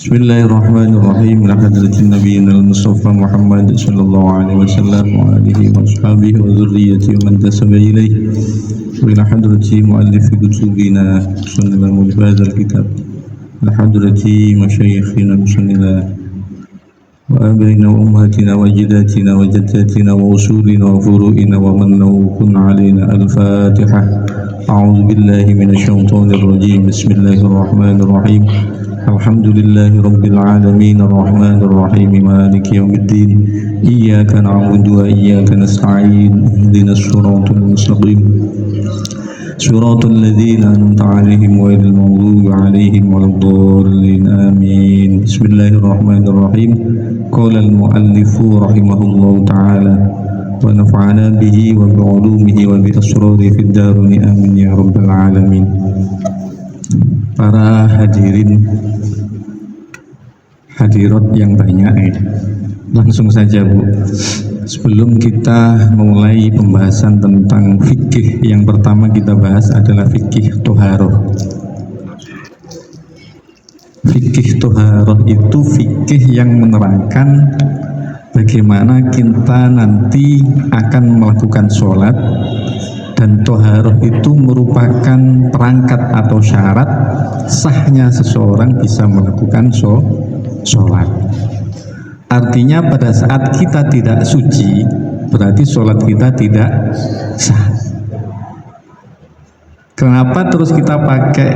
Bismillahirrahmanirrahim. Ila hadratin nabiyina al-Mustafa Muhammad sallallahu alaihi wasallam wa alihi wa ashabihi wa dhurriyyati wa man tasaba ilayhi. Wa ila hadrati muallifi kutubina sunnah al kitab. Ila hadrati masyayikhina sunnah wa abaina wa ummatina wa jiddatina wa jaddatina wa usulina wa furu'ina wa man lahu kun alaina. Al-Fatihah. A'udzu billahi minasy syaithanir rajim. Bismillahirrahmanirrahim. Alhamdulillahi rabbil alamin arrahmanir rahim maliki yaumiddin iyyaka na'budu wa iyyaka nasta'in ihdinas siratal mustaqim siratal ladzina an'amta 'alaihim ghairil maghdubi 'alaihim waladdallin amin. Bismillahirrahmanirrahim. Qala al-muallifu rahimahullahu ta'ala wa nafa'ana bihi wa bi'ulumihi wa bi asrari fid darin amin ya rabbal alamin. Para hadirin hadirat yang banyak, langsung saja Bu. Sebelum kita mulai pembahasan tentang fikih, yang pertama kita bahas adalah fikih toharoh. Fikih toharoh itu fikih yang menerangkan bagaimana kita nanti akan melakukan sholat, dan toharoh itu merupakan perangkat atau syarat sahnya seseorang bisa melakukan sholat. Artinya pada saat kita tidak suci, berarti sholat kita tidak sah. Kenapa terus kita pakai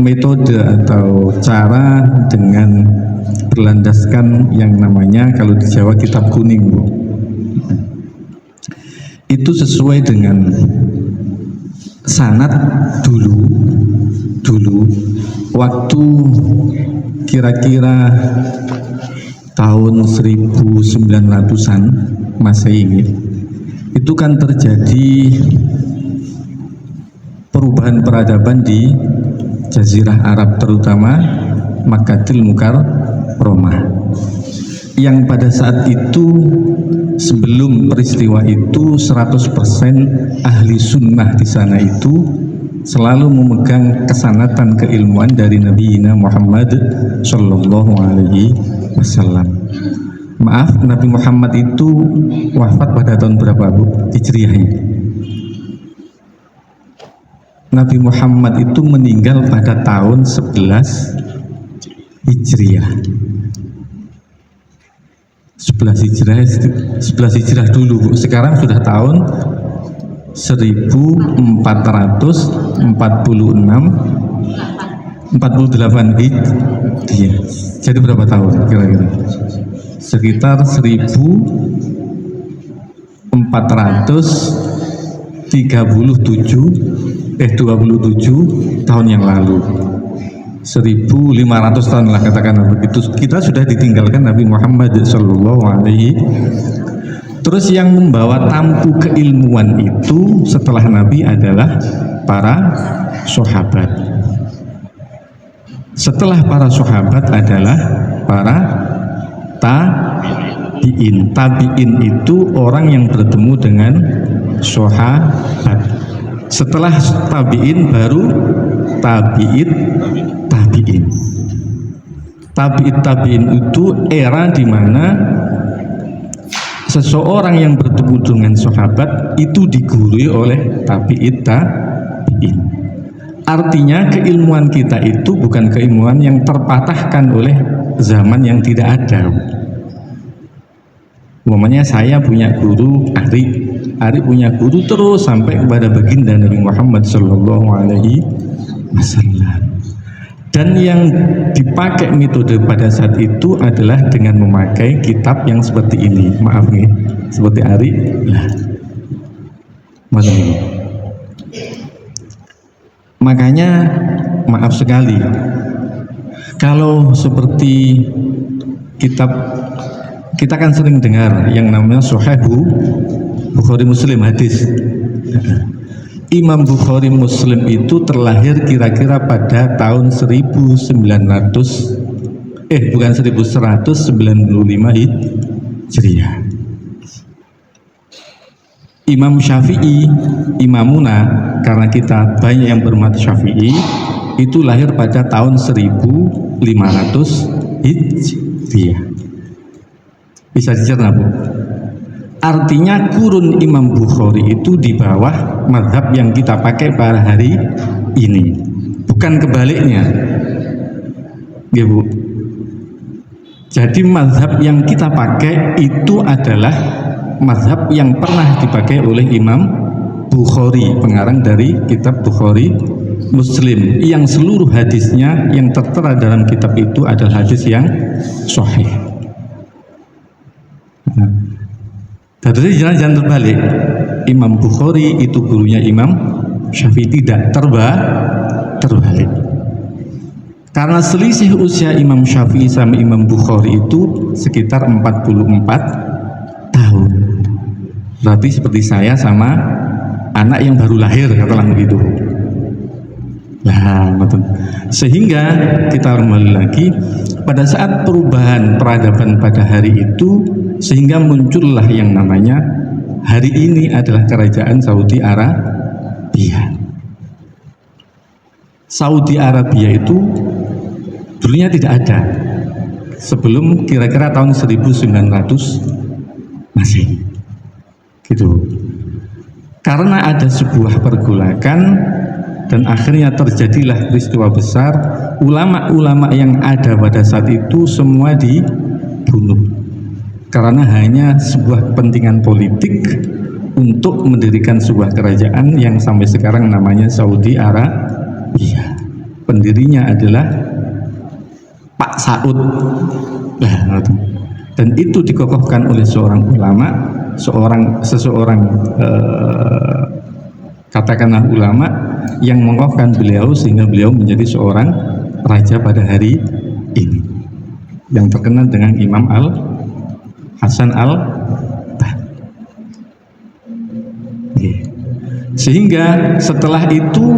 metode atau cara dengan berlandaskan yang namanya, kalau di Jawa, kitab kuning Bu? Itu sesuai dengan sanad dulu waktu kira-kira tahun 1900-an Masehi, itu kan terjadi perubahan peradaban di Jazirah Arab, terutama Makkatil Mukarramah, yang pada saat itu, sebelum peristiwa itu, 100% ahli sunnah di sana itu selalu memegang kesanatan keilmuan dari Nabi Muhammad Sallallahu Alaihi Wasallam. Maaf, Nabi Muhammad itu wafat pada tahun berapa Bu? Hijriahnya. Nabi Muhammad itu meninggal pada tahun 11 Hijriah. 11 hijrah dulu Bu. Sekarang sudah tahun 1446 48 Hijriah. Jadi berapa tahun kira-kira? Sekitar 27 tahun yang lalu. 1500 tahun lah katakanlah begitu, kita sudah ditinggalkan Nabi Muhammad Sallallahu Alaihi. Terus yang membawa tampuk keilmuan itu setelah Nabi adalah para sahabat. Setelah para sahabat adalah para tabi'in. Tabi'in itu orang yang bertemu dengan sahabat. Setelah tabi'in baru tabi'in. Tabi'in itu era di mana seseorang yang bertemu dengan sahabat itu digurui oleh tabi'in. Artinya keilmuan kita itu bukan keilmuan yang terpatahkan oleh zaman yang tidak ada. Umpamanya saya punya guru Ari punya guru terus sampai kepada baginda Nabi Muhammad Sallallahu Alaihi Wasallam. Dan yang dipakai metode pada saat itu adalah dengan memakai kitab yang seperti ini. Maaf nih, seperti Ari lah. Makanya maaf sekali, kalau seperti kitab, kita kan sering dengar yang namanya Sahih Bukhari Muslim hadis. Imam Bukhari Muslim itu terlahir kira-kira pada tahun 1195 Hijriah. Imam Syafi'i, Imamuna, karena kita banyak yang bermadzhab Syafi'i, itu lahir pada tahun 1000 Hijriah. Bisa dicerna, Bu? Artinya kurun Imam Bukhari itu di bawah mazhab yang kita pakai pada hari ini, bukan kebaliknya, ya Bu. Jadi mazhab yang kita pakai itu adalah mazhab yang pernah dipakai oleh Imam Bukhari, pengarang dari kitab Bukhari Muslim, yang seluruh hadisnya yang tertera dalam kitab itu adalah hadis yang sahih. Jadi jangan terbalik. Imam Bukhari itu gurunya Imam Syafi'i, tidak terbalik. Karena selisih usia Imam Syafi'i sama Imam Bukhari itu sekitar 44 tahun. Berarti seperti saya sama anak yang baru lahir, katakanlah begitu. Nah, betul. Sehingga kita kembali lagi pada saat perubahan peradaban pada hari itu, sehingga muncullah yang namanya hari ini adalah kerajaan Saudi Arabia. Saudi Arabia itu dulunya tidak ada sebelum kira-kira tahun 1900 Masehi, gitu. Karena ada sebuah pergolakan dan akhirnya terjadilah peristiwa besar. Ulama-ulama yang ada pada saat itu semua dibunuh karena hanya sebuah kepentingan politik untuk mendirikan sebuah kerajaan yang sampai sekarang namanya Saudi Arabia. Pendirinya adalah Pak Saud. Dan itu dikokohkan oleh seorang ulama, seseorang katakanlah ulama yang mengokohkan beliau sehingga beliau menjadi seorang raja pada hari ini, yang terkenal dengan Imam Hasan al-Banna. Sehingga setelah itu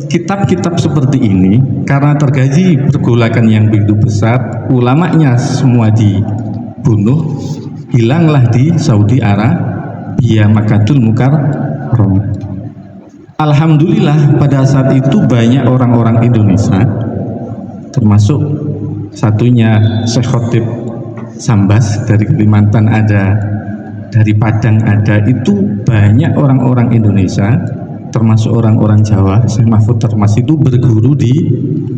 kitab-kitab seperti ini karena terjadi pergolakan yang begitu besar, ulamanya semua dibunuh, hilanglah di Saudi Arabia, Makkatul Mukarramah. Alhamdulillah pada saat itu banyak orang-orang Indonesia, termasuk satunya Syekh Khotib Sambas dari Kalimantan ada, dari Padang ada, itu banyak orang-orang Indonesia termasuk orang-orang Jawa. Syekh Mahfud Termas itu berguru di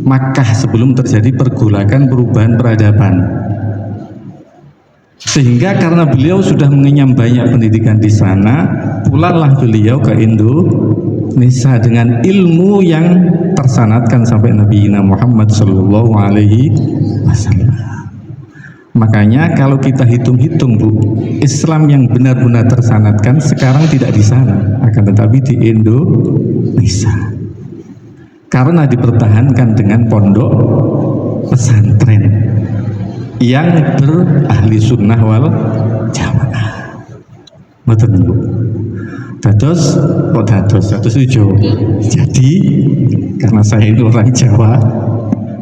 Makkah sebelum terjadi pergolakan perubahan peradaban. Sehingga karena beliau sudah mengenyam banyak pendidikan di sana, pulanglah beliau ke Indonesia dengan ilmu yang tersanadkan sampai Nabi Muhammad Shallallahu Alaihi Wasallam. Makanya kalau kita hitung-hitung, Bu, Islam yang benar-benar tersanadkan sekarang tidak di sana, akan tetapi di Indonesia. Karena dipertahankan dengan pondok pesantren yang berahli sunnah wal jamaah. Betul, Bu. Dados Jawa. Jadi karena saya itu orang Jawa,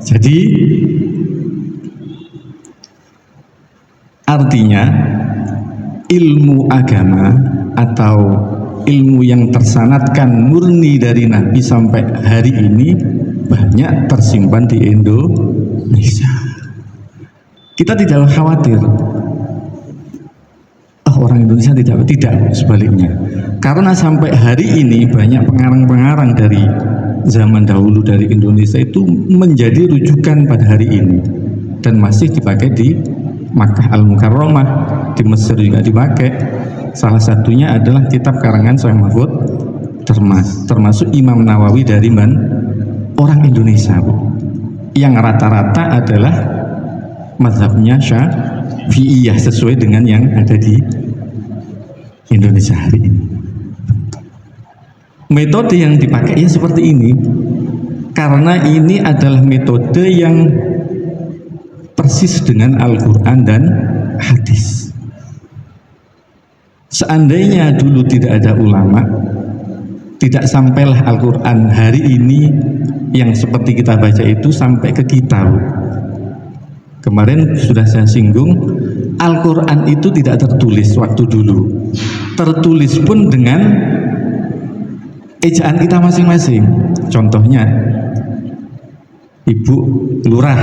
jadi artinya ilmu agama atau ilmu yang tersanadkan murni dari Nabi sampai hari ini banyak tersimpan di Indonesia. Kita tidak khawatir, orang Indonesia tidak, sebaliknya. Karena sampai hari ini banyak pengarang-pengarang dari zaman dahulu dari Indonesia itu menjadi rujukan pada hari ini dan masih dipakai di Makkah Al-Mukarramah, di Mesir juga dipakai. Salah satunya adalah kitab karangan Syekh Mahfud Termas, termasuk Imam Nawawi dari orang Indonesia, Bu, yang rata-rata adalah mazhabnya Syafi'iyah sesuai dengan yang ada di Indonesia hari ini. Metode yang dipakai ya seperti ini, karena ini adalah metode yang persis dengan Al-Quran dan hadis. Seandainya dulu tidak ada ulama, tidak sampailah Al-Quran hari ini yang seperti kita baca itu sampai ke kita. Kemarin sudah saya singgung, Al-Quran itu tidak tertulis waktu dulu, tertulis pun dengan ejaan kita masing-masing. Contohnya Ibu lurah,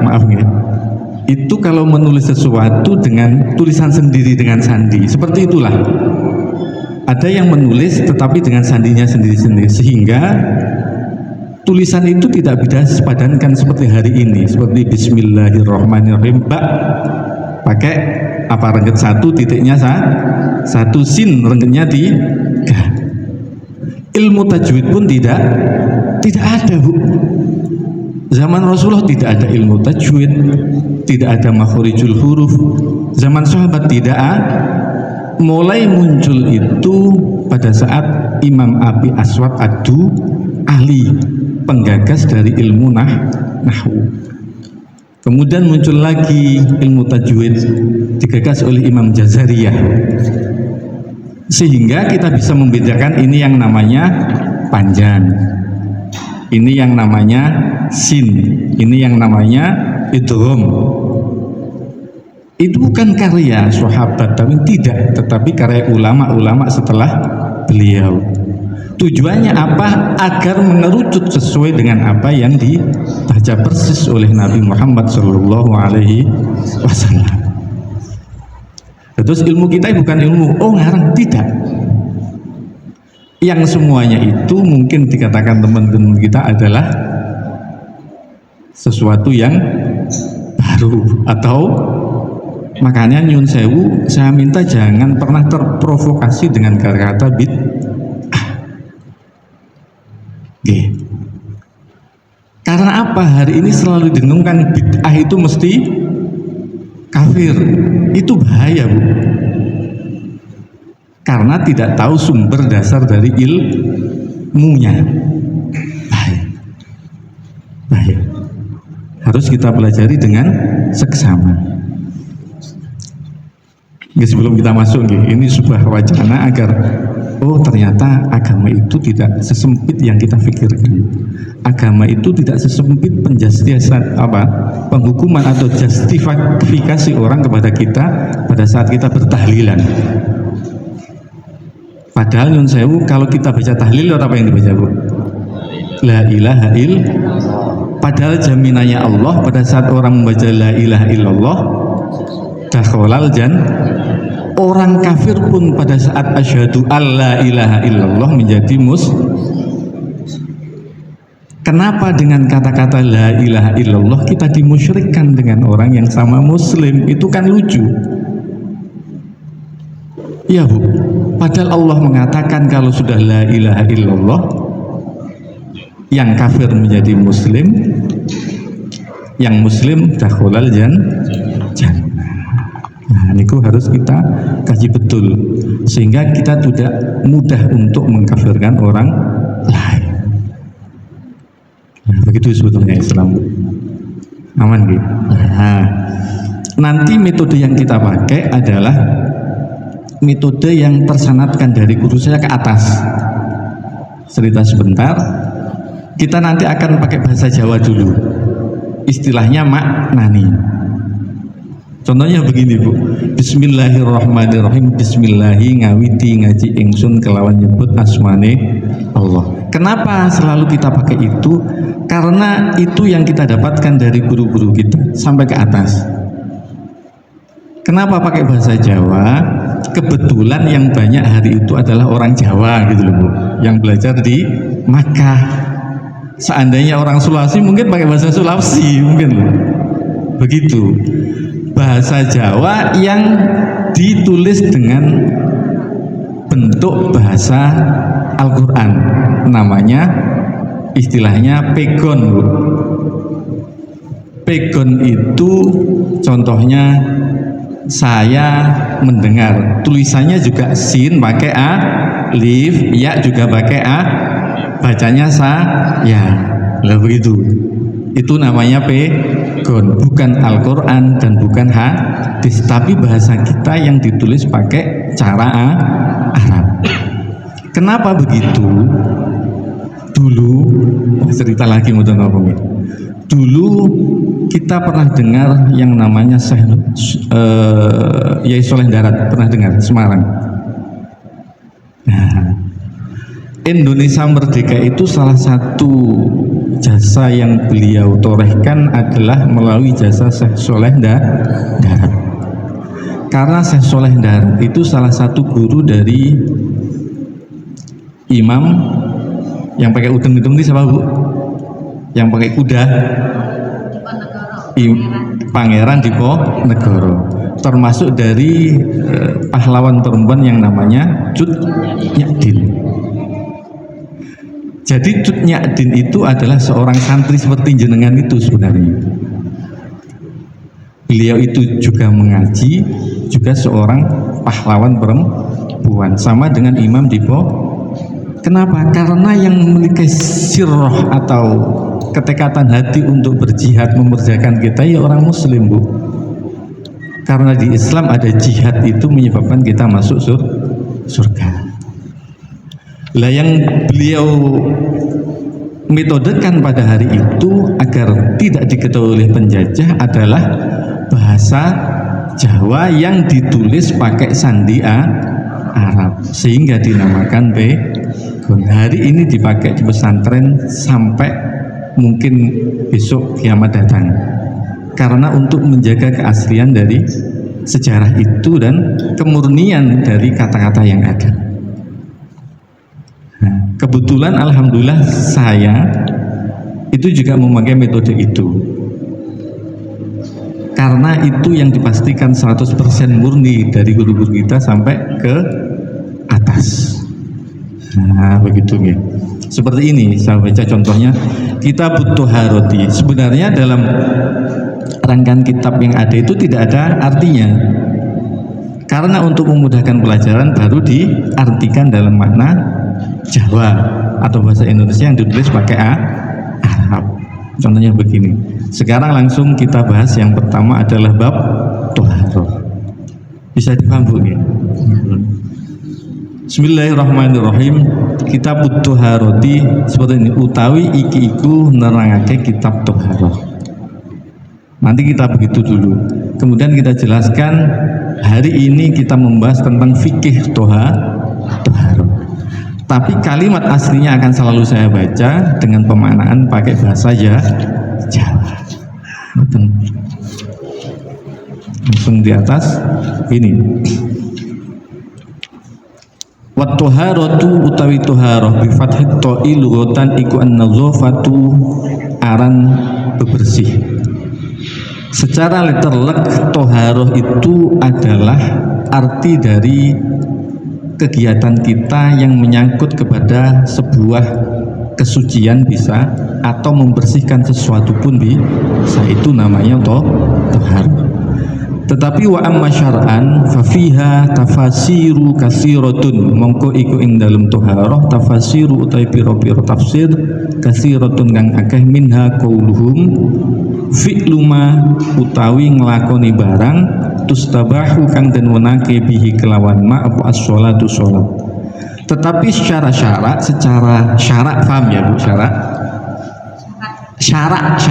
maaf ya, itu kalau menulis sesuatu dengan tulisan sendiri dengan sandi, seperti itulah. Ada yang menulis tetapi dengan sandinya sendiri-sendiri, sehingga tulisan itu tidak bisa sepadankan seperti hari ini, seperti Bismillahirrahmanirrahim, Mbak pakai apa, rengget satu, titiknya satu, sin renggetnya tiga. Ilmu tajwid pun tidak ada, Bu. Zaman Rasulullah tidak ada ilmu tajwid, tidak ada makhorijul huruf. Zaman sahabat tidak mulai muncul itu pada saat Imam Abi Aswad Ad-Du'ali, penggagas dari ilmu nahwu. Kemudian muncul lagi ilmu tajwid digagas oleh Imam Jazariyah, sehingga kita bisa membedakan ini yang namanya panjang, ini yang namanya sin, ini yang namanya idgham. Itu bukan karya sahabat, tetapi karya ulama-ulama setelah beliau. Tujuannya apa? Agar mengerucut sesuai dengan apa yang dibaca persis oleh Nabi Muhammad Shallallahu Alaihi Wasallam. Terus ilmu kita bukan ilmu ngarang, tidak. Yang semuanya itu mungkin dikatakan teman-teman kita adalah sesuatu yang baru, atau makanya nyun sewu, saya minta jangan pernah terprovokasi dengan kata-kata bid'ah. Karena apa? Hari ini selalu didengungkan bid'ah itu mesti kafir. Itu bahaya, Bu. Karena tidak tahu sumber dasar dari ilmunya. Bahaya. Harus kita pelajari dengan seksama. Sebelum kita masuk, ini sebuah wacana agar ternyata agama itu tidak sesempit yang kita pikirkan. Agama itu tidak sesempit penghukuman atau justifikasi orang kepada kita pada saat kita bertahlilan. Padahal nyun sewu, kalau kita baca tahlil, apa yang dibaca, Bu? La ilaha illallah. Padahal jaminannya Allah pada saat orang membaca la ilaha illallah dakhalal jannah. Orang kafir pun pada saat asyhadu alla ilaha illallah menjadi Kenapa dengan kata-kata la ilaha illallah kita dimusyrikkan dengan orang yang sama muslim? Itu kan lucu. Ya, Bu. Padahal Allah mengatakan kalau sudah la ilaha illallah, yang kafir menjadi muslim, yang muslim dakhalal jannah. Nah, ini harus kita kaji betul sehingga kita tidak mudah untuk mengkafirkan orang lain. Nah, begitu sebetulnya Islam. Aman gitu. Nah, nanti metode yang kita pakai adalah metode yang tersanatkan dari guru saya ke atas. Cerita sebentar. Kita nanti akan pakai bahasa Jawa dulu. Istilahnya maknani. Contohnya begini, Bu. Bismillahirrahmanirrahim. Bismillahi ngawiti ngaji ingsun kelawan nyebut asmane Allah. Kenapa selalu kita pakai itu? Karena itu yang kita dapatkan dari guru-guru kita sampai ke atas. Kenapa pakai bahasa Jawa? Kebetulan yang banyak hari itu adalah orang Jawa gitu loh, Bu, yang belajar di Makkah. Seandainya orang Sulawesi mungkin pakai bahasa Sulawesi, mungkin loh. Begitu. Bahasa Jawa yang ditulis dengan bentuk bahasa Al-Quran, namanya istilahnya pegon, Bu. Pegon itu contohnya saya mendengar, tulisannya juga sin pakai a, lif, ya juga pakai a, bacanya ya. Lah begitu. Itu namanya pegon, bukan Al-Quran dan bukan hadis, tapi bahasa kita yang ditulis pakai cara Arab. Kenapa begitu? Dulu, cerita lagi mau ngomongin. Dulu kita pernah dengar yang namanya Yai Soleh Darat, pernah dengar, Semarang. Nah, Indonesia Merdeka itu salah satu jasa yang beliau torehkan adalah melalui jasa Syekh Soleh Darat. Karena Syekh Soleh Darat itu salah satu guru dari imam yang pakai udeng itu siapa Bu? Yang pakai kuda? Pangeran Diponegoro, termasuk dari pahlawan perempuan yang namanya Cut Nyadin. Jadi Cut Nyadin itu adalah seorang santri seperti jenengan itu sebenarnya. Beliau itu juga mengaji, juga seorang pahlawan perempuan, sama dengan Imam Dipo. Kenapa? Karena yang memiliki sirroh atau ketekatan hati untuk berjihad memerdekakan kita ya orang muslim Bu. Karena di Islam ada jihad itu menyebabkan kita masuk surga. Lah yang beliau metodekan pada hari itu agar tidak diketahui oleh penjajah adalah bahasa Jawa yang ditulis pakai sandi Arab, sehingga dinamakan Pegon. Hari ini dipakai di pesantren sampai mungkin besok kiamat datang, karena untuk menjaga keaslian dari sejarah itu dan kemurnian dari kata-kata yang ada. Nah, kebetulan alhamdulillah saya itu juga memakai metode itu, karena itu yang dipastikan 100% murni dari guru-guru kita sampai ke atas. Nah begitu ya. Seperti ini saya baca contohnya, Kitab Toharoti. Sebenarnya dalam rangkaian kitab yang ada itu tidak ada artinya, karena untuk memudahkan pelajaran baru diartikan dalam makna Jawa atau bahasa Indonesia yang ditulis pakai Arab. Contohnya begini. Sekarang langsung kita bahas yang pertama adalah bab Toharoh. Bisa dipaham Bu ya? Bismillahirrahmanirrahim. Kitab Toharoti seperti ini, utawi iki iku nerangake kitab Toharoh. Nanti kita begitu dulu. Kemudian kita jelaskan hari ini kita membahas tentang fikih Toharoh. Tapi kalimat aslinya akan selalu saya baca dengan pemaknaan pakai bahasa Jawa. Langsung di atas ini. Wat toharatu utawi toharoh bi fathit ta'i lughatan iku an-nazafatu aran bebersih. Secara literlek toharoh itu adalah arti dari kegiatan kita yang menyangkut kepada sebuah kesucian bisa, atau membersihkan sesuatu pun bisa, itu namanya toharoh. Tetapi wa amma syar'an fa fiha tafasiru katsiratun, mongko iku ing dalem toharoh tafasiru utawi pira-pira tafsir katsiratun kang akeh minha qauluhum fi'lu ma utawi nglakoni barang tustabahu kang den wenake bihi kelawan ma apa as-sholatu sholat. Tetapi secara syarak paham ya Bu? Syarak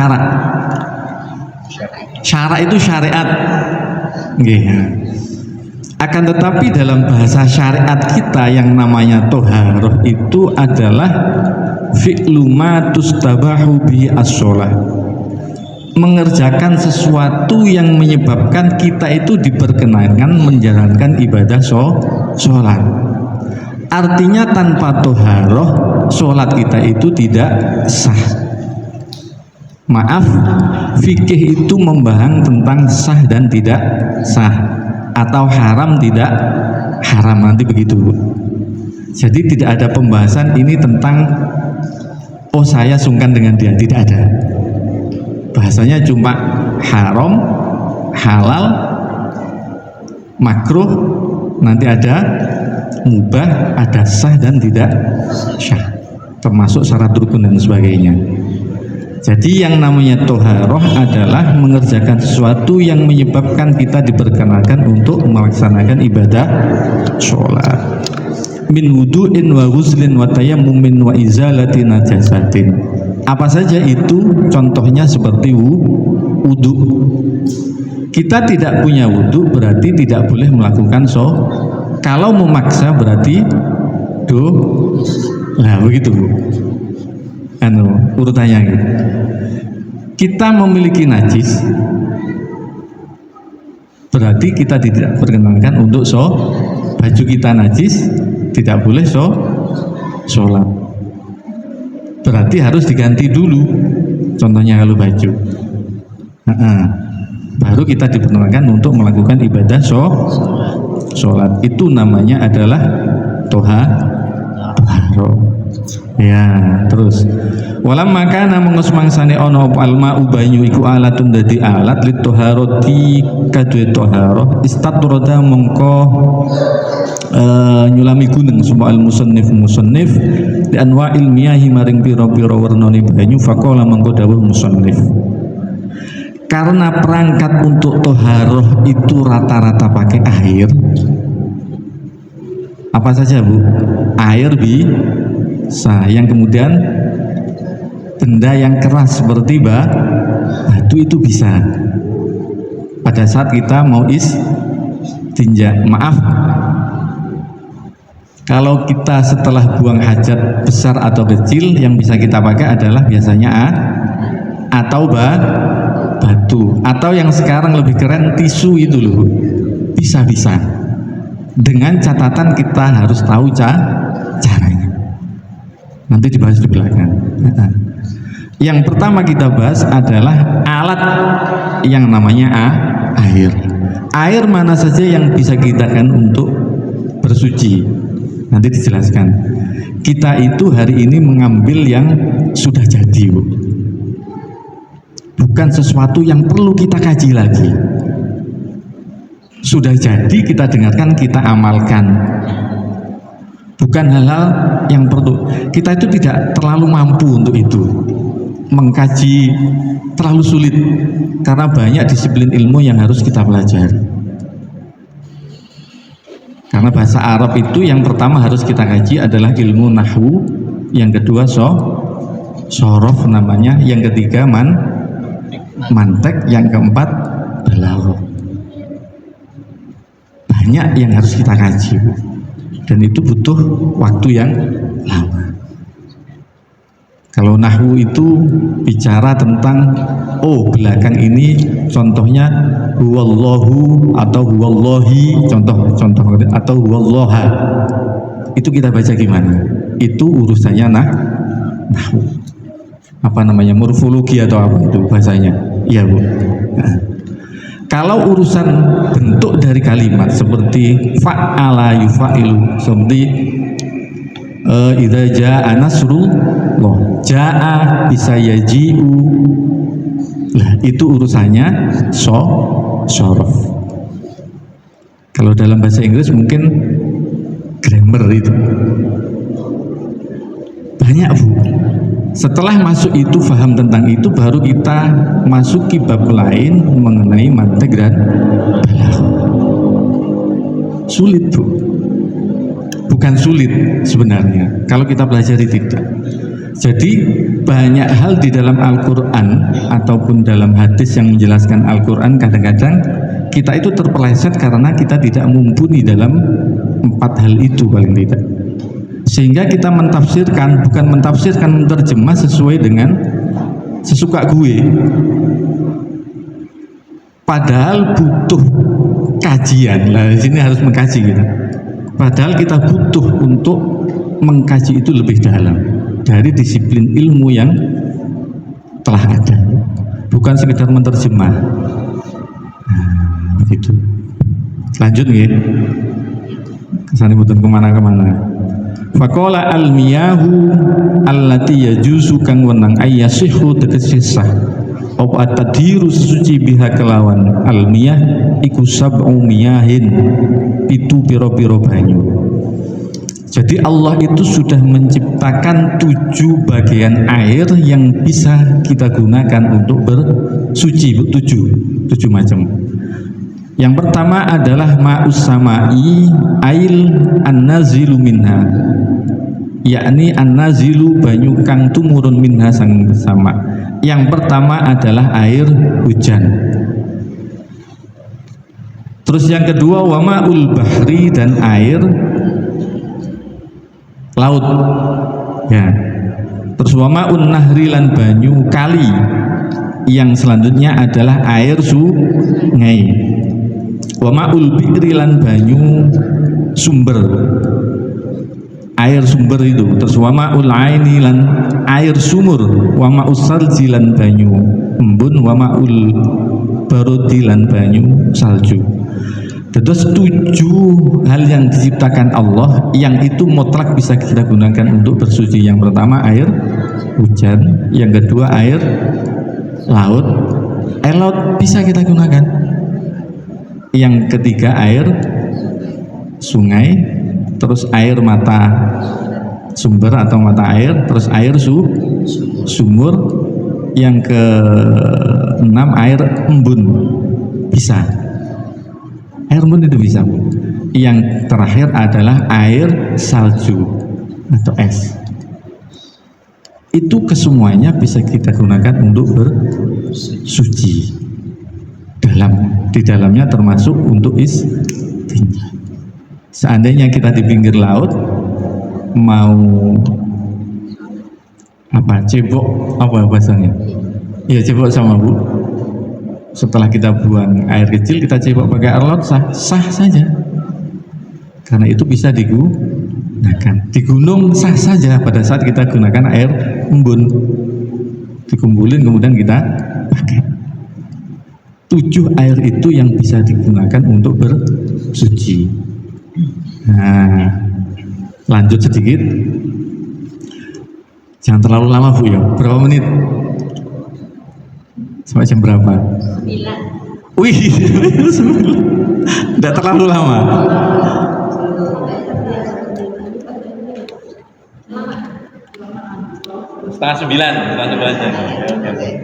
itu syariat. Akan tetapi dalam bahasa syariat kita yang namanya toharoh itu adalah fi'lu ma tustabahu bihi as-sholah, mengerjakan sesuatu yang menyebabkan kita itu diperkenankan menjalankan ibadah sholat. Artinya tanpa toharoh sholat kita itu tidak sah. Maaf, fikih itu membahas tentang sah dan tidak sah, atau haram tidak haram, nanti begitu. Jadi tidak ada pembahasan ini tentang oh saya sungkan dengan dia, tidak ada. Bahasanya cuma haram, halal, makruh, nanti ada mubah, ada sah dan tidak sah, termasuk syarat rukun dan sebagainya. Jadi yang namanya toharoh adalah mengerjakan sesuatu yang menyebabkan kita diperkenalkan untuk melaksanakan ibadah sholat. Min wudu'in wa ghuslin wa tayammumin wa izalati najasatin. Apa saja itu? Contohnya seperti wudu. Kita tidak punya wudu berarti tidak boleh melakukan kalau memaksa berarti lah begitu Bu. urutannya gitu. Kita memiliki najis, berarti kita tidak perkenankan untuk baju kita najis, tidak boleh sholat. Berarti harus diganti dulu. Contohnya kalau baju, baru kita diperkenankan untuk melakukan ibadah sholat. Itu namanya adalah toharo. Ya, terus walam makana mengusmangsane ono alma ubanyu iku alatun dadi alat lit toharoti kadue toharo istatroda mongko nyulami guneng summa al musannif di anwa ilmiyahi maring pira-pira wernane banyu faqala mongko dawuh musannif, karena perangkat untuk toharoh itu rata-rata pakai air. Apa saja Bu? Air bisa, yang kemudian benda yang keras seperti batu itu bisa. Pada saat kita mau istinja, maaf, kalau kita setelah buang hajat besar atau kecil, yang bisa kita pakai adalah biasanya atau batu, atau yang sekarang lebih keren tisu itu loh, bisa. Dengan catatan kita harus tahu caranya. Nanti dibahas di belakang. Yang pertama kita bahas adalah alat yang namanya air. Air mana saja yang bisa kita gunakan untuk bersuci? Nanti dijelaskan. Kita itu hari ini mengambil yang sudah jadi, Bu. Bukan sesuatu yang perlu kita kaji lagi. Sudah jadi kita dengarkan, kita amalkan. Bukan hal-hal yang perlu. Kita itu tidak terlalu mampu untuk itu. Mengkaji terlalu sulit karena banyak disiplin ilmu yang harus kita pelajari. Karena bahasa Arab itu yang pertama harus kita kaji adalah ilmu nahwu, yang kedua sorof namanya, yang ketiga mantek, yang keempat balaghah. Banyak yang harus kita kaji, dan itu butuh waktu yang lama. Kalau nahwu itu bicara tentang belakang ini contohnya huwallahu atau huwallahi, contoh atau huwallaha, itu kita baca gimana? Itu urusannya nahwu. Apa namanya, morfologi atau apa itu bahasanya? Iya Bu. Kalau urusan bentuk dari kalimat seperti fa'ala yufa'ilu, seperti idza jaa nasrullah, jaa bisa yaji'u, lah itu urusannya sorof. Kalau dalam bahasa Inggris mungkin grammar itu banyak Bu. Setelah masuk itu, paham tentang itu, baru kita masuki bab lain mengenai mantek dan balaghah. Sulit Bu, bukan sulit sebenarnya kalau kita pelajari, tidak. Jadi banyak hal di dalam Al-Quran ataupun dalam hadis yang menjelaskan Al-Quran, kadang-kadang kita itu terpeleset karena kita tidak mumpuni dalam 4 hal itu paling tidak. Sehingga kita mentafsirkan, bukan mentafsirkan, menerjemah sesuai dengan sesuka gue. Padahal butuh kajian. Lah di sini harus mengkaji gitu. Padahal kita butuh untuk mengkaji itu lebih dalam dari disiplin ilmu yang telah ada. Bukan sekedar menerjemah. Begitu. Lanjut nggih. Kesane mboten kemana-kemana. Faqala al-miyahu allati yajuzu kang wenang ayyasihu tegese sah apa tadiru suci biha kelawan al-miyah iku sab'u miyahin, itu piro-piro banyu. Jadi Allah itu sudah menciptakan 7 bagian air yang bisa kita gunakan untuk bersuci, 7 macam. Yang pertama adalah ma'us samai ail an-nazilu minha, yakni an-nazilu banyu kang tumurun minha sang sama. Yang pertama adalah air hujan. Terus yang kedua wa ma'ul bahri, dan air laut. Ya. Terus wa ma'un nahri lan banyu kali. Yang selanjutnya adalah air sungai. Wa ma'ul bi'ri lan banyu sumber. Air sumber itu. Terus wa ma'ul aini lan air sumur. Wa ma'us salji lan banyu embun. Wa ma'ul barodi lan banyu salju. Terus 7 hal yang diciptakan Allah yang itu mutlak bisa kita gunakan untuk bersuci. Yang pertama air hujan, yang kedua air laut. Air laut bisa kita gunakan. Yang ketiga air sungai, terus air mata sumber atau mata air, terus air sumur. Yang keenam air embun bisa. Air embun itu bisa. Yang terakhir adalah air salju atau es. Itu kesemuanya bisa kita gunakan untuk bersuci. Di dalamnya termasuk untuk istinja. Seandainya kita di pinggir laut mau cebok bahasanya? Ya cebok sama Bu. Setelah kita buang air kecil, kita cebok pakai air laut sah saja. Karena itu bisa digunakan. Di gunung sah saja pada saat kita gunakan air embun. Dikumpulin kemudian kita pakai. 7 air itu yang bisa digunakan untuk bersuci. Nah, lanjut sedikit. Jangan terlalu lama Bu ya. Berapa menit? Sampai jam berapa? 9. Wih, 9. Tidak terlalu lama. Setengah 9 jam.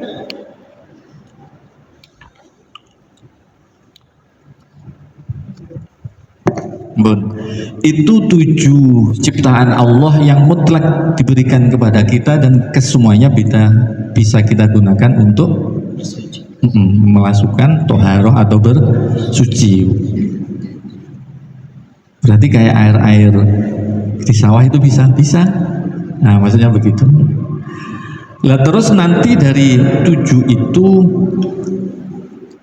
Itu 7 ciptaan Allah yang mutlak diberikan kepada kita dan kesemuanya bisa kita gunakan untuk memasukkan toharoh atau bersuci. Berarti kayak air di sawah itu bisa. Nah, maksudnya begitu. Lah terus nanti dari 7 itu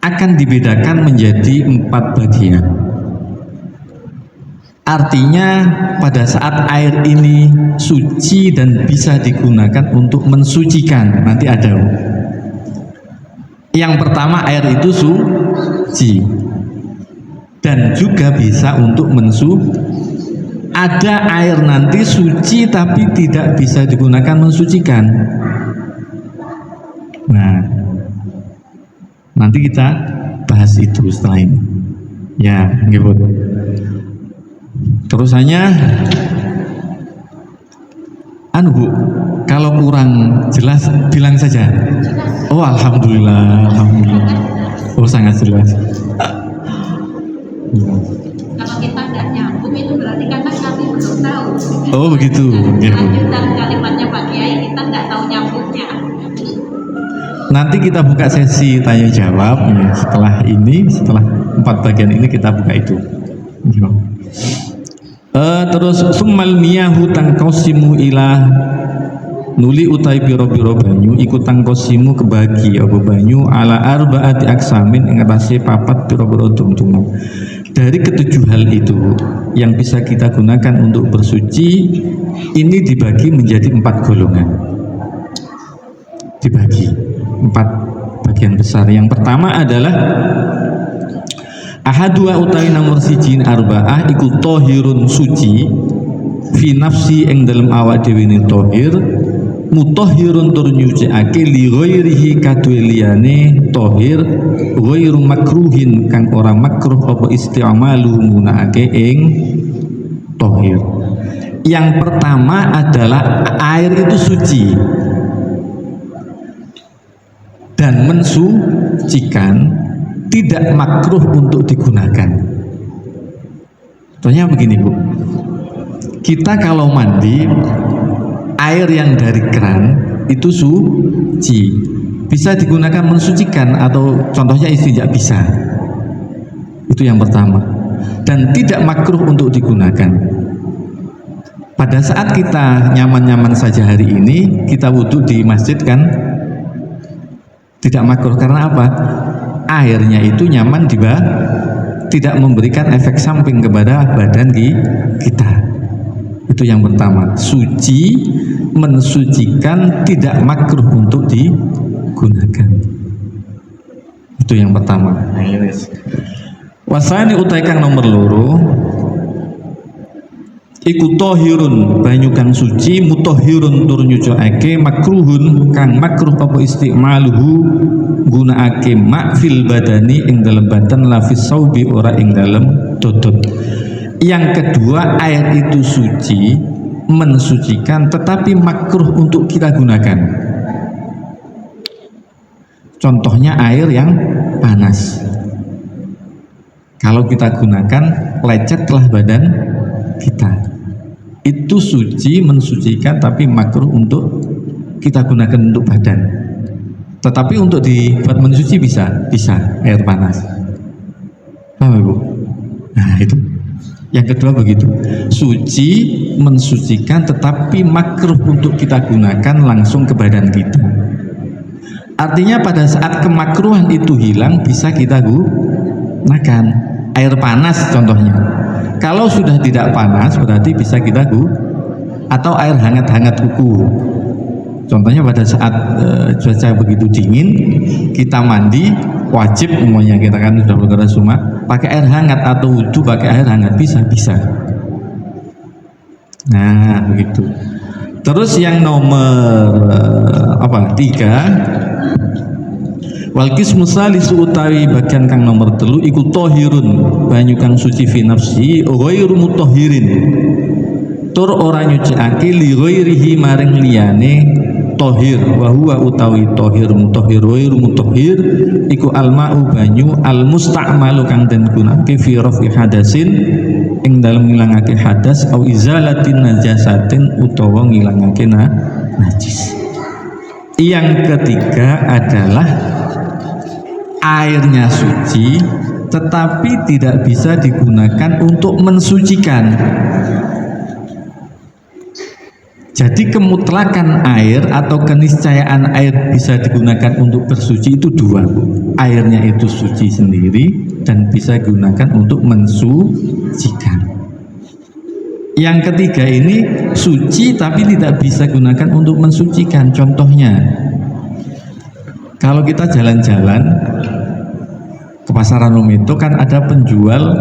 akan dibedakan menjadi 4 bagian. Artinya pada saat air ini suci dan bisa digunakan untuk mensucikan, nanti ada. Yang pertama air itu suci dan juga bisa untuk ada air nanti suci tapi tidak bisa digunakan mensucikan. Nah, nanti kita bahas itu setelah ini. Ya, gitu. Terusannya, Bu, kalau kurang jelas bilang saja. Oh, alhamdulillah. Oh, sangat jelas. Kalau kita nggak nyambung itu berarti kan kami belum tahu. Oh, begitu. Lanjutan kalimatnya Pak Kiai kita nggak tahu nyambungnya. Nanti kita buka sesi tanya jawab setelah 4 bagian ini kita buka itu. Terus summal miyahu tangkosimu ila nuli utai biro-biro banyu ikut tangkosimu kebagi apa banyu ala arbaati aksamin ngatasi papat biro-biro tung-tungan. Dari ke-7 hal itu yang bisa kita gunakan untuk bersuci ini dibagi menjadi 4 golongan. Dibagi 4 bagian besar. Yang pertama adalah ahadua utai nomor sijin arba'ah iku tohirun suci fi nafsi ing dalam awak dhewe ne tohir mutahhirun tur nyuciake li ghairihi kadue liyane tohir ghairu makruhin kang ora makruh apa isti'malu nggunakake ing tohir. Yang pertama adalah air itu suci dan mensucikan, tidak makruh untuk digunakan. Contohnya begini Bu, kita kalau mandi air yang dari keran itu suci, bisa digunakan mensucikan atau contohnya istinja bisa. Itu yang pertama, dan tidak makruh untuk digunakan. Pada saat kita nyaman-nyaman saja hari ini, kita wudhu di masjid kan tidak makruh. Karena apa? Airnya itu nyaman tidak memberikan efek samping kepada badan kita. Itu yang pertama. Suci, mensucikan, tidak makruh untuk digunakan. Itu yang pertama. Wasani utai kang nomor loro iku tohirun banyu kang suci, mutohirun tur nyucukake, makruhun kang makruh apa istimaluhu gunakake mak fil badani ing dalem badan, lafis saubi ora ing dalem dodot. Yang kedua, air itu suci, mensucikan, tetapi makruh untuk kita gunakan. Contohnya air yang panas. Kalau kita gunakan, lecetlah badan kita. Itu suci, mensucikan, tapi makruh untuk kita gunakan untuk badan. Tetapi untuk dibuat mensuci bisa air panas. Paham Ibu? Nah itu. Yang kedua begitu. Suci, mensucikan, tetapi makruh untuk kita gunakan langsung ke badan kita. Artinya pada saat kemakruhan itu hilang, bisa kita gunakan. Air panas contohnya. Kalau sudah tidak panas berarti bisa kita atau air hangat-hangat kuku. Contohnya pada saat cuaca begitu dingin, kita mandi wajib umumnya kita kan sudah bergerak semua pakai air hangat atau wudhu pakai air hangat bisa. Nah begitu. Terus yang nomor 3, wal qismu salisu utawi bagian kang nomor 3 iku tohirun banyu kang suci fi nafsi ghairu mutahhirin tur ora nyucikake li ghairihi maring liyane tohir. Wa huwa utawi tohir mutahhir ghairu mutahhir iku alma'u banyu al musta'malu kang den gunakake fi rafi hadasin ing dalem ngilangake hadas au izalatin najasatin utawa ngilangake najis. Yang ketiga adalah airnya suci tetapi tidak bisa digunakan untuk mensucikan. Jadi kemutlakan air atau keniscayaan air bisa digunakan untuk bersuci itu dua. Airnya itu suci sendiri dan bisa digunakan untuk mensucikan. Yang ketiga ini suci tapi tidak bisa gunakan untuk mensucikan. Contohnya, kalau kita jalan-jalan ke pasaran umum itu kan ada penjual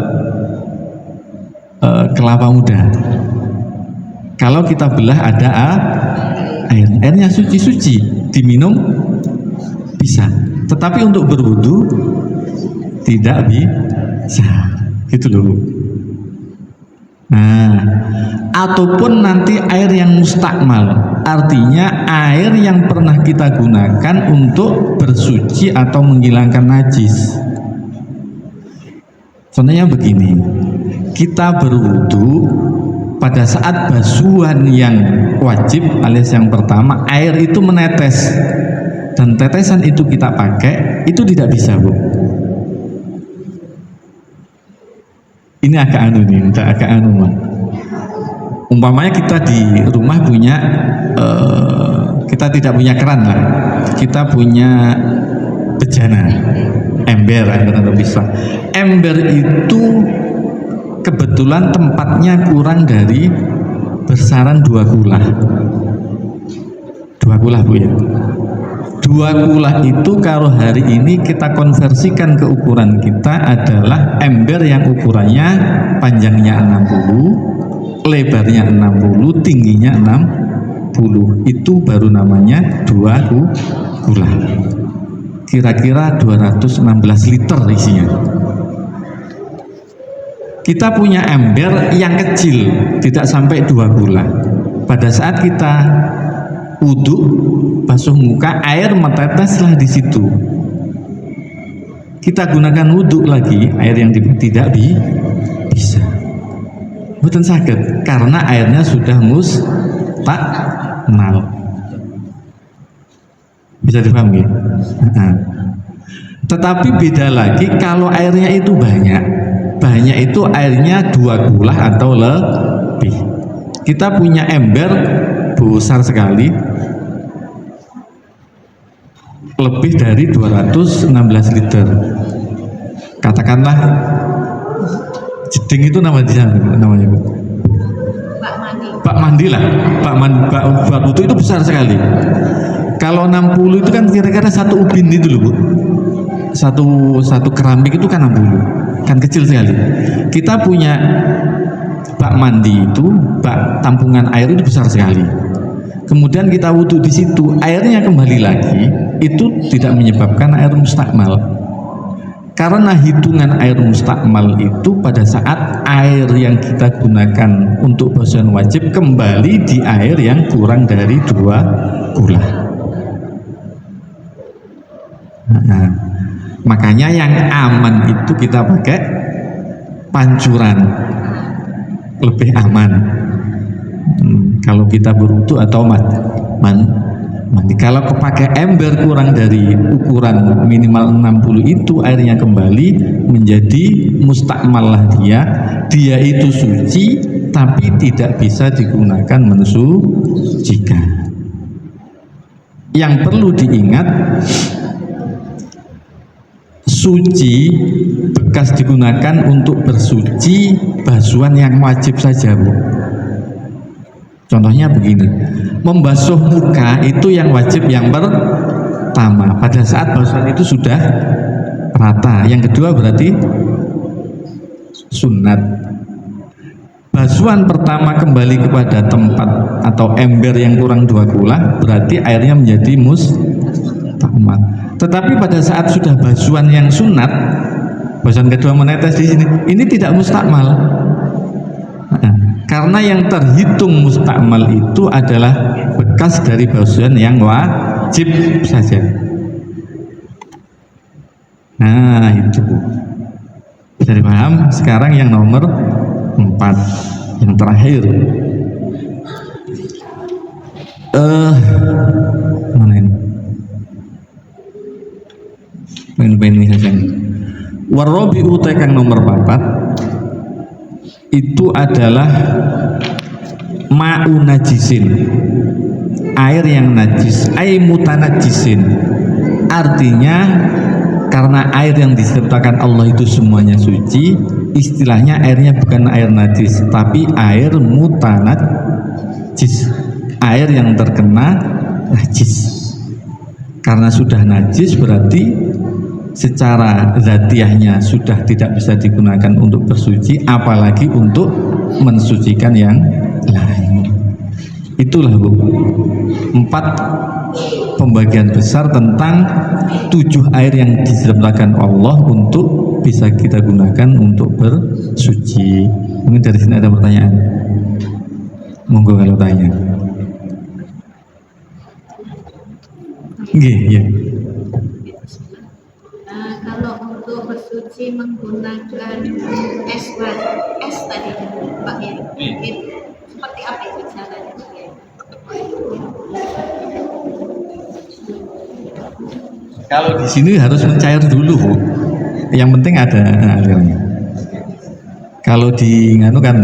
kelapa muda. Kalau kita belah ada airnya suci-suci, diminum bisa. Tetapi untuk berwudu tidak bisa. Gitu loh. Nah, ataupun nanti air yang mustakmal, artinya air yang pernah kita gunakan untuk bersuci atau menghilangkan najis. Contohnya begini, kita berwudu pada saat basuhan yang wajib alias yang pertama, air itu menetes dan tetesan itu kita pakai, itu tidak bisa, Bu. Ini agak anu. Umpamanya kita di rumah punya kita tidak punya keran lah, kita punya bejana, ember atau bisa. Ember itu kebetulan tempatnya kurang dari besaran 2 kulah. 2 kulah, Bu ya. 2 kulah itu kalau hari ini kita konversikan ke ukuran kita adalah ember yang ukurannya panjangnya 60, lebarnya 60, tingginya 60. Itu baru namanya 2 kulah. Kira-kira 216 liter isinya. Kita punya ember yang kecil, tidak sampai 2 kulah. Pada saat kita wudhu, basuh muka, air meteteslah di situ. Kita gunakan wudhu lagi, air yang tidak bisa. Bukan sakit, karena airnya sudah mustakmal. Bisa dipahami? Tetapi beda lagi kalau airnya itu banyak. Banyak itu airnya 2 kulah atau lebih. Kita punya ember besar sekali, lebih dari 216 liter. Katakanlah jeding itu namanya Bu. Mbak Mandi. Bak mandi lah, bak wudhu itu besar sekali. Kalau 60 itu kan kira-kira satu ubin itu loh Bu. Satu keramik itu kan 60, kan kecil sekali. Kita punya bak mandi itu, bak tampungan air itu besar sekali. Kemudian kita wudhu di situ, airnya kembali lagi, itu tidak menyebabkan air mustakmal. Karena hitungan air mustakmal itu pada saat air yang kita gunakan untuk basuhan wajib kembali di air yang kurang dari 2 kula. Nah, makanya yang aman itu kita pakai pancuran, lebih aman. Kalau kita berwudu atau mandi, kalau kepakai ember kurang dari ukuran minimal 60 itu airnya kembali menjadi mustakmalah, dia itu suci tapi tidak bisa digunakan mensucikan. Yang perlu diingat, suci bekas digunakan untuk bersuci basuhan yang wajib saja Bu. Contohnya begini, membasuh muka itu yang wajib yang pertama pada saat basuhan itu sudah rata. Yang kedua berarti sunat. Basuhan pertama kembali kepada tempat atau ember yang kurang 2 kula berarti airnya menjadi mustakmal. Tetapi pada saat sudah basuhan yang sunat, basuhan kedua menetes di sini, ini tidak mustakmal. Karena yang terhitung mustakmal itu adalah bekas dari basuhan yang wajib saja. Nah itu bisa dipaham. Sekarang yang nomor 4, yang terakhir. Mana ini? Poin-poin ini saja. Warobi'u tekang nomor 4 itu adalah ma'u najisin, air yang najis, ai mutanajisin. Artinya karena air yang disertakan Allah itu semuanya suci, istilahnya airnya bukan air najis tapi air mutanajis, air yang terkena najis. Karena sudah najis berarti secara zatiahnya sudah tidak bisa digunakan untuk bersuci, apalagi untuk mensucikan yang lain. Itulah Bu, 4 pembagian besar tentang 7 air yang disediakan Allah untuk bisa kita gunakan untuk bersuci. Mungkin dari sini ada pertanyaan, monggo kalau tanya. Iya. Kalau untuk bersuci menggunakan es tadi Pak ya, mungkin seperti apa itu caranya? Kalau di sini harus mencair dulu Bu. Yang penting ada alirnya. Kalau di nganu kan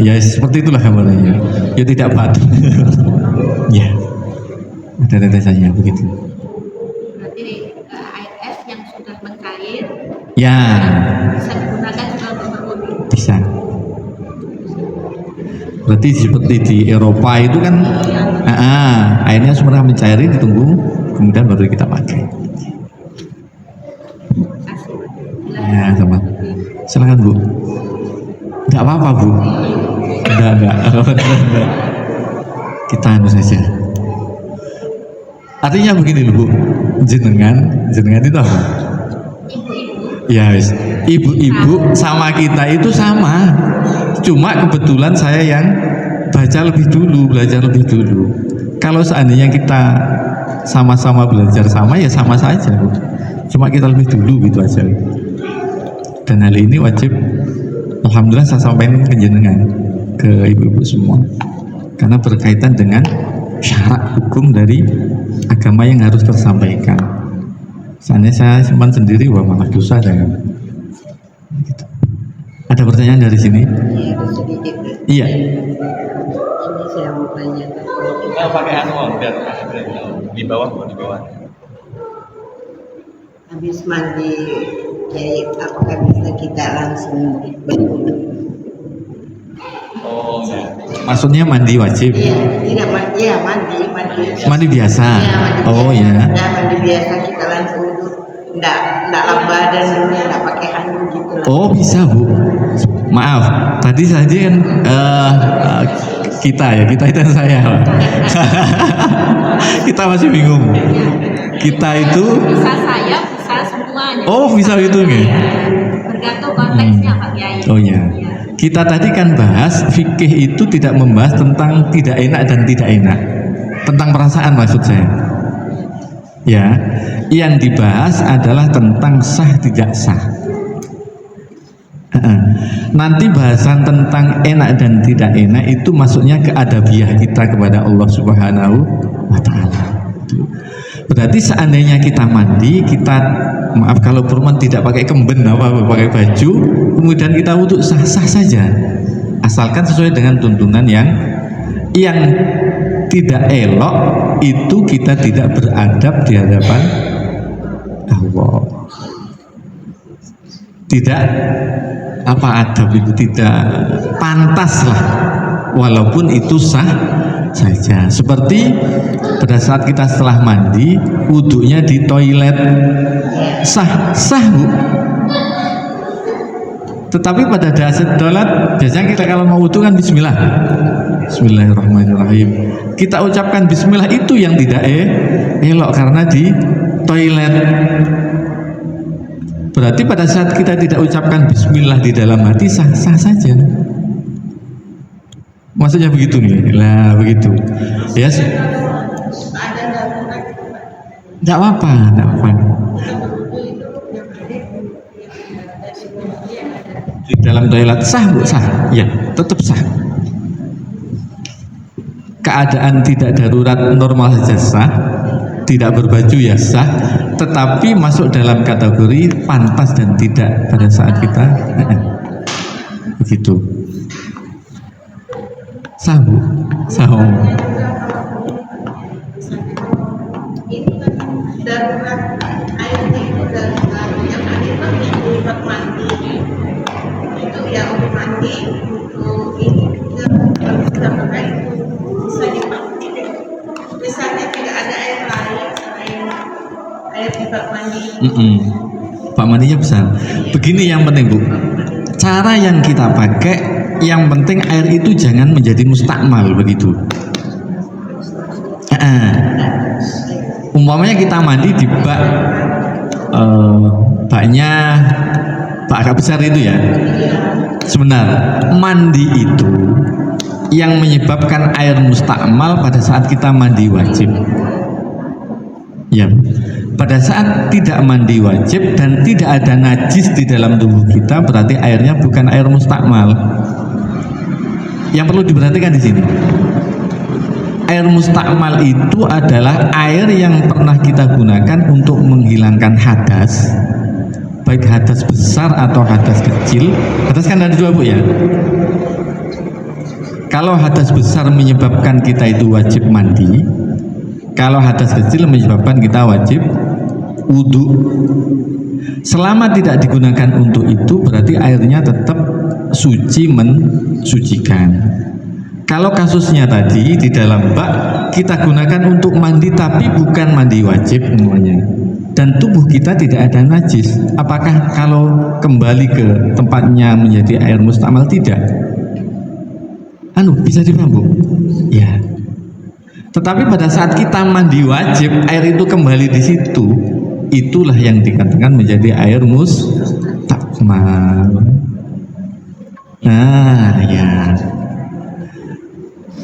ya seperti itulah gambarnya. Ya tidak patuh. Ya. Ada tetesannya begitu. Ya, bisa digunakan juga untuk berwudu. Bisa. Berarti seperti di Eropa itu kan, airnya sebenarnya mencairi, ditunggu, kemudian baru kita pakai. Ya, sama. Silakan Bu. Enggak apa-apa Bu. Enggak. Kita anu saja. Artinya begini loh Bu. Jenengan itu apa? Ya wis, ibu-ibu sama kita itu sama, cuma kebetulan saya yang belajar lebih dulu. Kalau seandainya kita sama-sama belajar sama ya sama saja, cuma kita lebih dulu gitu aja. Dan hal ini wajib, alhamdulillah saya sampaikan ke jenengan, ke ibu-ibu semua, karena berkaitan dengan syarat hukum dari agama yang harus tersampaikan. Soalnya saya simpan sendiri, wah malah dosa saya. Gitu. Ada pertanyaan dari sini? Iya. saya mau tanya. Nggak pakai anu biar di bawah. Habis mandi kiai, apakah bisa kita langsung berwudu? Oh ya. Maksudnya mandi wajib? Iya, tidak mandi, ya mandi. Mandi biasa? Ya, mandi Oh biasa. ya. Ya, mandi biasa kita langsung wudu. Nggak laba dan nggak pakai handuk gitu lah. Oh bisa Bu. Maaf, tadi saja kan kita itu dan saya. Kita masih bingung. Kita itu. Bisa saya, bisa semuanya. Oh bisa itu nih. Bergantung konteksnya Pak Kiai. Oh ya. Kita tadi kan bahas fikih itu tidak membahas tentang tidak enak dan tidak enak, tentang perasaan maksud saya. Ya, yang dibahas adalah tentang sah tidak sah. Nanti bahasan tentang enak dan tidak enak itu maksudnya keadabiah kita kepada Allah Subhanahu wa Ta'ala. Berarti seandainya kita mandi, kita maaf kalau perempuan tidak pakai kemben pakai baju, kemudian kita wudhu sah-sah saja, asalkan sesuai dengan tuntunan yang tidak elok itu kita tidak beradab di hadapan Allah. Tidak adab itu tidak pantas lah, walaupun itu sah saja. Seperti pada saat kita setelah mandi wudhunya di toilet sah Bu. Tetapi pada dasar toilet biasanya kita kalau mau wudhu kan Bismillahirrahmanirrahim. Kita ucapkan Bismillah itu yang tidak elok karena di toilet. Berarti pada saat kita tidak ucapkan Bismillah di dalam hati sah-sah saja. Maksudnya begitu nih, lah begitu. Ya, yes. Tidak apa-apa. Di dalam toilet sah Bu, sah. Ya, tetap sah. Keadaan tidak darurat normal saja sah. Tidak berbaju ya sah, tetapi masuk dalam kategori pantas dan tidak pada saat kita begitu. Sah Bu, sah. Ini kan darurat airnya itu darurat yang ada kan yang untuk mandi itu ya untuk mandi untuk ini juga bisa pakai itu bisa dipakai deh. Misalnya tidak ada air lain selain air di bak mandi. Bak mandinya besar. Begini yang penting Bu, cara yang kita pakai, yang penting air itu jangan menjadi mustakmal begitu. Umpamanya kita mandi di bak bak agak besar itu ya. Sebentar, mandi itu yang menyebabkan air mustakmal pada saat kita mandi wajib. Ya, pada saat tidak mandi wajib dan tidak ada najis di dalam tubuh kita, berarti airnya bukan air mustakmal. Yang perlu diperhatikan di sini, air mustakmal itu adalah air yang pernah kita gunakan untuk menghilangkan hadas, baik hadas besar atau hadas kecil. Hadas kan ada dua Bu ya. Kalau hadas besar menyebabkan kita itu wajib mandi, kalau hadas kecil menyebabkan kita wajib wudhu. Selama tidak digunakan untuk itu, berarti airnya tetap suci, mensucikan. Kalau kasusnya tadi di dalam bak kita gunakan untuk mandi tapi bukan mandi wajib semuanya, dan tubuh kita tidak ada najis, apakah kalau kembali ke tempatnya menjadi air mustakmal? Tidak. Bisa dipaham Bu? Ya. Tetapi pada saat kita mandi wajib, air itu kembali di situ, itulah yang dikatakan menjadi air mustakmal. Nah, ya.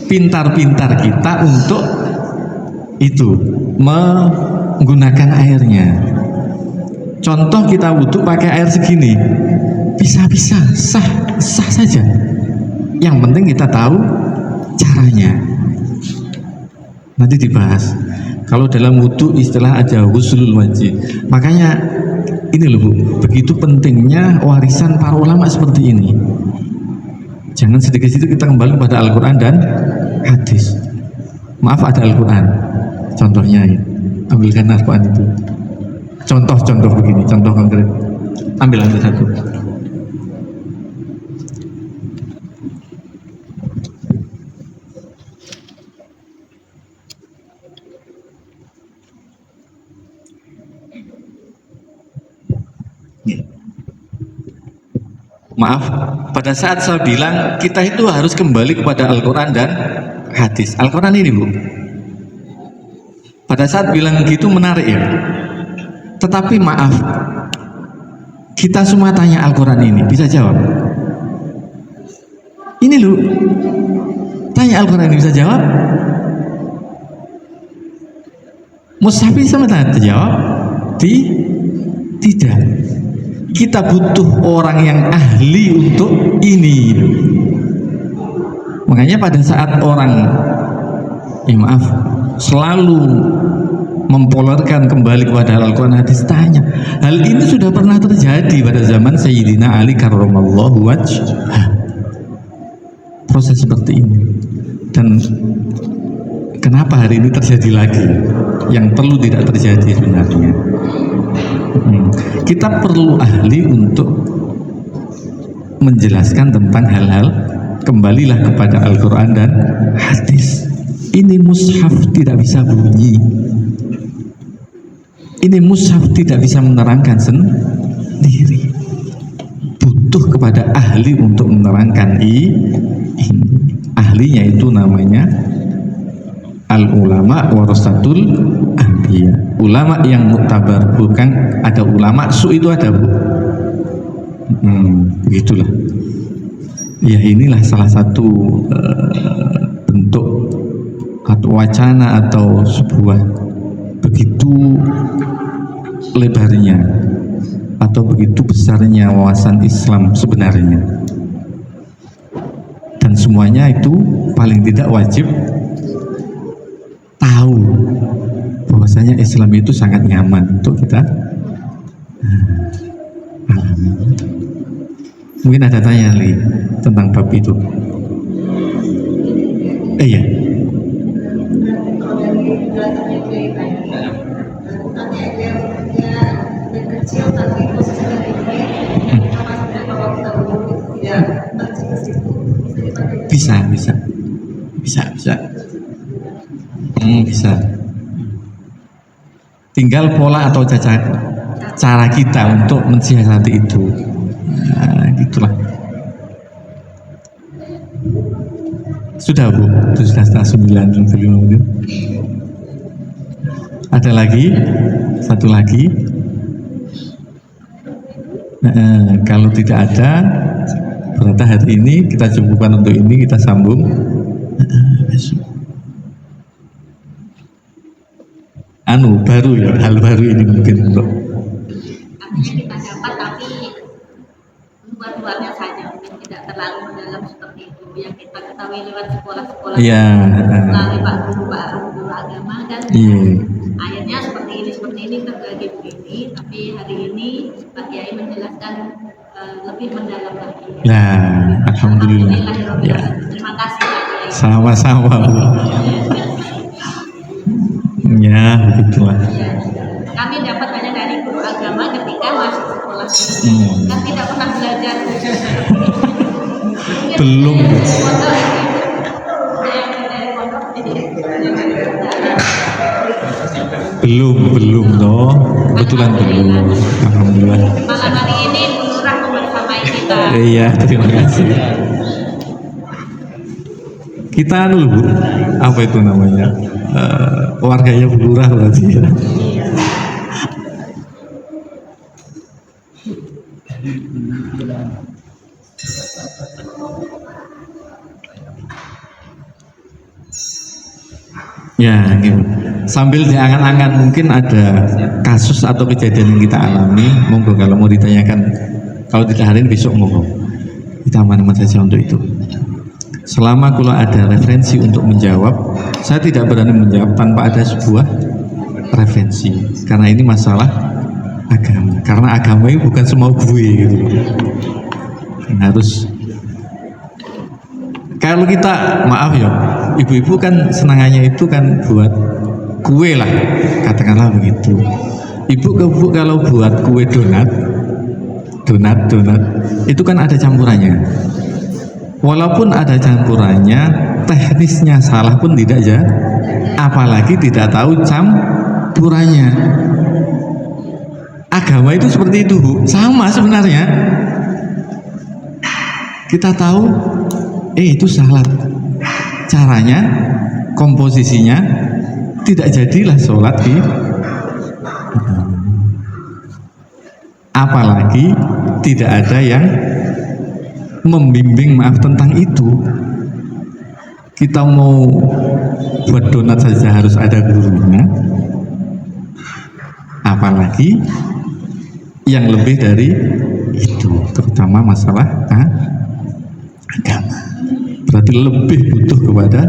Pintar-pintar kita untuk itu menggunakan airnya. Contoh kita wudhu pakai air segini, bisa-bisa sah saja. Yang penting kita tahu caranya. Nanti dibahas. Kalau dalam wudhu istilah aja huslul wajib. Makanya ini loh Bu, begitu pentingnya warisan para ulama seperti ini. Jangan sedikit-sedikit kita kembali pada Al-Quran dan hadis. Maaf, ada Al-Quran contohnya ya, ambilkan Al-Quran itu contoh begini, contoh konkret, ambil satu. Maaf, pada saat saya bilang kita itu harus kembali kepada Al-Quran dan hadis. Al-Quran ini Bu, pada saat bilang gitu menarik ya. Tetapi maaf, kita semua tanya Al-Quran ini, bisa jawab? Ini lu, tanya Al-Quran ini bisa jawab? Mushaf sama terjawab? Tidak. Kita butuh orang yang ahli untuk ini. Makanya pada saat orang maaf selalu mempolarkan kembali kepada Al-Quran hadis, tanya, hal ini sudah pernah terjadi pada zaman Sayyidina Ali karramallahu wajhah. Proses seperti ini, dan kenapa hari ini terjadi lagi yang perlu tidak terjadi sebenarnya. Kita perlu ahli untuk menjelaskan tentang hal-hal, kembalilah kepada Al-Quran dan hadis. Ini mushaf tidak bisa bunyi, ini mushaf tidak bisa menerangkan sendiri, butuh kepada ahli untuk menerangkan ini. Ahlinya itu namanya al-ulama warasatul anbiya, ulama yang muktabar, bukan ada ulama su itu ada Bu. Begitulah ya, inilah salah satu bentuk atau wacana atau sebuah begitu lebarnya atau begitu besarnya wawasan Islam sebenarnya, dan semuanya itu paling tidak wajib tahu bahwasanya Islam itu sangat nyaman untuk kita alami. Mungkin ada tanya lagi tentang bab itu. Iya. Bisa. Tinggal pola atau cara kita untuk mensiasati itu. Nah, gitulah. Sudah Bu, itu sudah setengah 9 lebih 5 menit. Ada lagi, satu lagi. Kalau tidak ada, berarti hari ini kita cukupkan untuk ini, kita sambung besok. Baru ya, hal baru ini mungkin untuk artinya kita dapat, tapi luar-luarnya saja, mungkin tidak terlalu mendalam seperti itu yang kita ketahui lewat sekolah-sekolah, melalui Pak Guru agama, dan ayatnya seperti ini terbagi begini, tapi hari ini Pak Kiai menjelaskan lebih mendalam lagi. Nah, alhamdulillah. Ya. Terima kasih Pak Kiai. Sama-sama Bu. Ya, begitulah. Kami dapat hanya dari guru agama ketika masih sekolah. Kan tidak pernah belajar. Belum. Belum toh. Kebetulan belum. Alhamdulillah. Malam hari ini Bu Lurah membersamai kita. Iya, terima kasih. Kita Bu, apa itu namanya? Warganya Bu Lurah berarti ya. Ya, gitu. Sambil diangan-angan, mungkin ada kasus atau kejadian yang kita alami. Monggo kalau mau ditanyakan, kalau tidak hari ini besok monggo. Kita aman-aman saja untuk itu. Selama kalau ada referensi untuk menjawab, saya tidak berani menjawab tanpa ada sebuah referensi, karena ini masalah agama. Karena agama ini bukan semau gue gitu. Harus, kalau kita maaf ya, ibu-ibu kan senangannya itu kan buat kue lah, katakanlah begitu. Ibu kalau buat kue donat itu kan ada campurannya. Walaupun ada campurannya, teknisnya salah pun tidak ya, apalagi tidak tahu campurannya. Agama itu seperti itu, Bu. Sama sebenarnya. Kita tahu, itu salah. Caranya, komposisinya, tidak jadilah sholat di. Apalagi tidak ada yang membimbing tentang itu. Kita mau buat donat saja harus ada gurunya, apalagi yang lebih dari itu, terutama masalah agama. Berarti lebih butuh kepada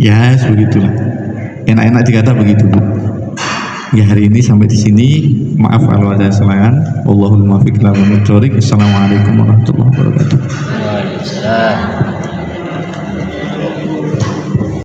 ya begitulah. Enak-enak dikata begitu, Bu. Ya, hari ini sampai di sini. Maaf kalau ada kesalahan. Wallahul muwaffiq ila aqwamit thoriq. Assalamualaikum warahmatullahi wabarakatuh.